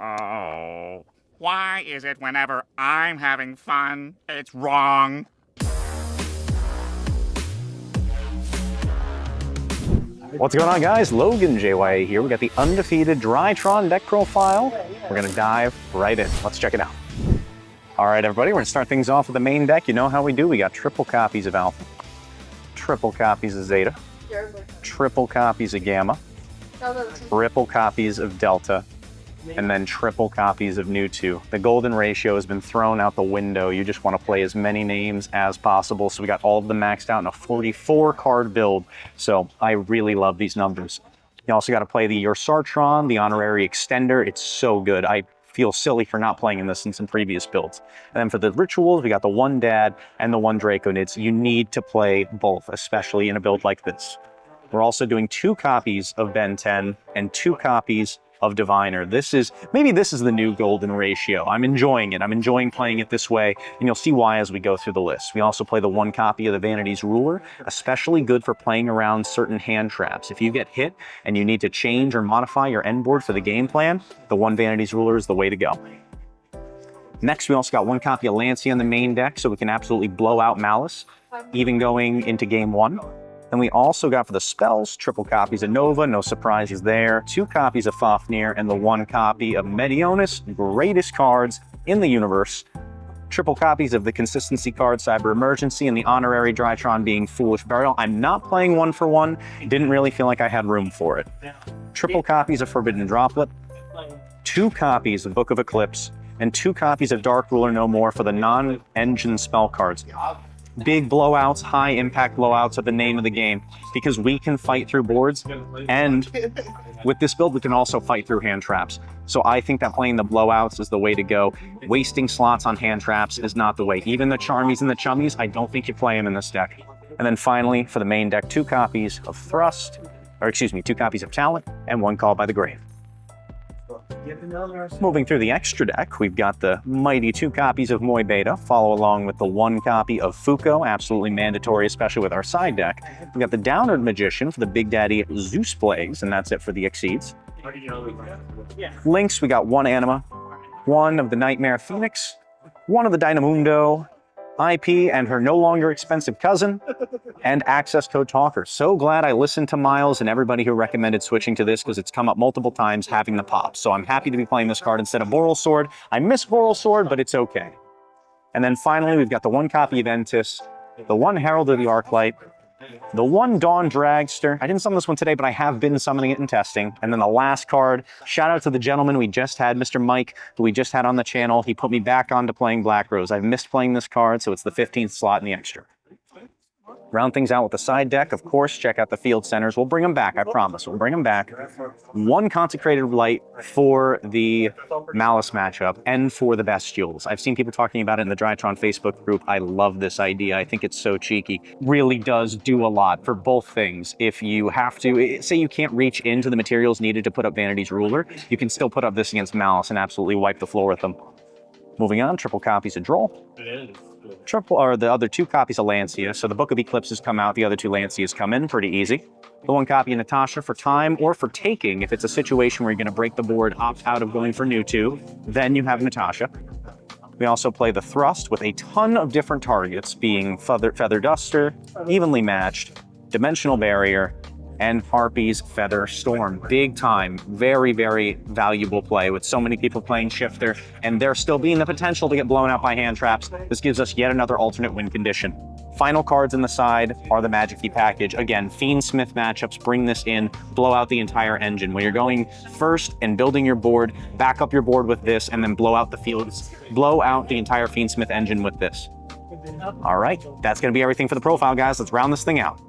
Oh. Why is it whenever I'm having fun, it's wrong? What's going on, guys? Logan JYA here. We got the undefeated DRYTRON deck profile. We're gonna dive right in. Let's check it out. All right, everybody, we're gonna start things off with the main deck. You know how we do. We got triple copies of Alpha, triple copies of Zeta, triple copies of Gamma, triple copies of Delta, and then triple copies of Nu 2. The golden ratio has been thrown out the window. You just want to play as many names as possible. So we got all of them maxed out in a 44 card build. So I really love these numbers. You also got to play the YuGiOh, the honorary extender. It's so good. I feel silly for not playing in this in some previous builds. And then for the rituals, we got the one Dad and the one Draconids. You need to play both, especially in a build like this. We're also doing 2 copies of Ben 10 and 2 copies of Diviner. Maybe this is the new golden ratio. I'm enjoying it. I'm enjoying playing it this way, and you'll see why as we go through the list. We also play the 1 copy of the Vanity's Ruler, especially good for playing around certain hand traps. If you get hit and you need to change or modify your end board for the game plan, the 1 Vanity's Ruler is the way to go. Next, we also got 1 copy of Lancey on the main deck, so we can absolutely blow out Malice, even going into game 1. Then we also got for the spells, triple copies of Nova, no surprises there, 2 copies of Fafnir, and the 1 copy of Medionis, greatest cards in the universe. Triple copies of the consistency card, Cyber Emergency, and the honorary DRYTRON being Foolish Burial. I'm not playing 1 for 1, didn't really feel like I had room for it. Triple copies of Forbidden Droplet, 2 copies of Book of Eclipse, and 2 copies of Dark Ruler No More for the non-engine spell cards. Big blowouts, high impact blowouts are the name of the game because we can fight through boards, and with this build we can also fight through hand traps. So I think that playing the blowouts is the way to go. Wasting slots on hand traps is not the way. Even the Charmies and the Chummies, I don't think you play them in this deck. And then finally, for the main deck, 2 copies of Thrust, or excuse me, 2 copies of Talent, and 1 Call by the Grave. Moving through the extra deck, we've got the mighty 2 copies of Moy Beta, follow along with the 1 copy of Fuko, absolutely mandatory, especially with our side deck. We've got the Downward Magician for the Big Daddy Zeus Plagues, and that's it for the Exceeds. Links, we got 1 Anima, 1 of the Nightmare Phoenix, 1 of the Dynamundo, IP and her no longer expensive cousin, and access code Talker. So glad I listened to Miles and everybody who recommended switching to this because it's come up multiple times having the pop. So I'm happy to be playing this card instead of Boral Sword. I miss Boral Sword, but it's okay. And then finally, we've got the 1 copy of Entis, the 1 Herald of the Arclight, the 1 Dawn Dragster. I didn't summon this one today, but I have been summoning it and testing. And then the last card, shout out to the gentleman we just had, Mr. Mike, who we just had on the channel. He put me back on to playing Black Rose. I've missed playing this card, so it's the 15th slot in the extra. Round things out with the side deck, of course, check out the field centers. We'll bring them back, I promise. We'll bring them back. 1 Consecrated Light for the Malice matchup and for the Bestials. I've seen people talking about it in the DRYTRON Facebook group. I love this idea. I think it's so cheeky. Really does do a lot for both things. If you have to, say you can't reach into the materials needed to put up Vanity's Ruler, you can still put up this against Malice and absolutely wipe the floor with them. Moving on, triple copies of Droll. Triple, or the other 2 copies of Lancia. So the Book of Eclipses come out, the other 2 Lancias come in, pretty easy. The 1 copy of Natasha for time or for taking. If it's a situation where you're going to break the board, opt out of going for Nu 2, then you have Natasha. We also play the Thrust with a ton of different targets, being Feather Duster, Evenly Matched, Dimensional Barrier, and Harpy's Feather Storm. Big time, very, very valuable play with so many people playing Shifter, and there still being the potential to get blown out by hand traps. This gives us yet another alternate win condition. Final cards in the side are the Magic Key package. Again, Fiend-Smith matchups bring this in, blow out the entire engine. When you're going first and building your board, back up your board with this, and then blow out the fields, blow out the entire Fiend-Smith engine with this. All right, that's gonna be everything for the profile, guys. Let's round this thing out.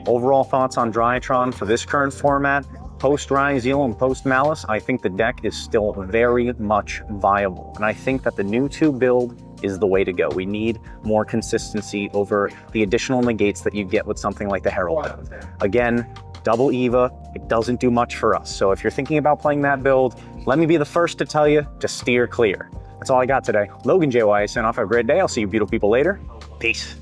Overall thoughts on DRYTRON for this current format, post-YuGiOh and post-Malice, I think the deck is still very much viable. And I think that the Nu 2 build is the way to go. We need more consistency over the additional negates that you get with something like the Herald. Again, double Eva, it doesn't do much for us. So if you're thinking about playing that build, let me be the first to tell you to steer clear. That's all I got today. Logan JYA, sign off. Have a great day. I'll see you beautiful people later. Peace.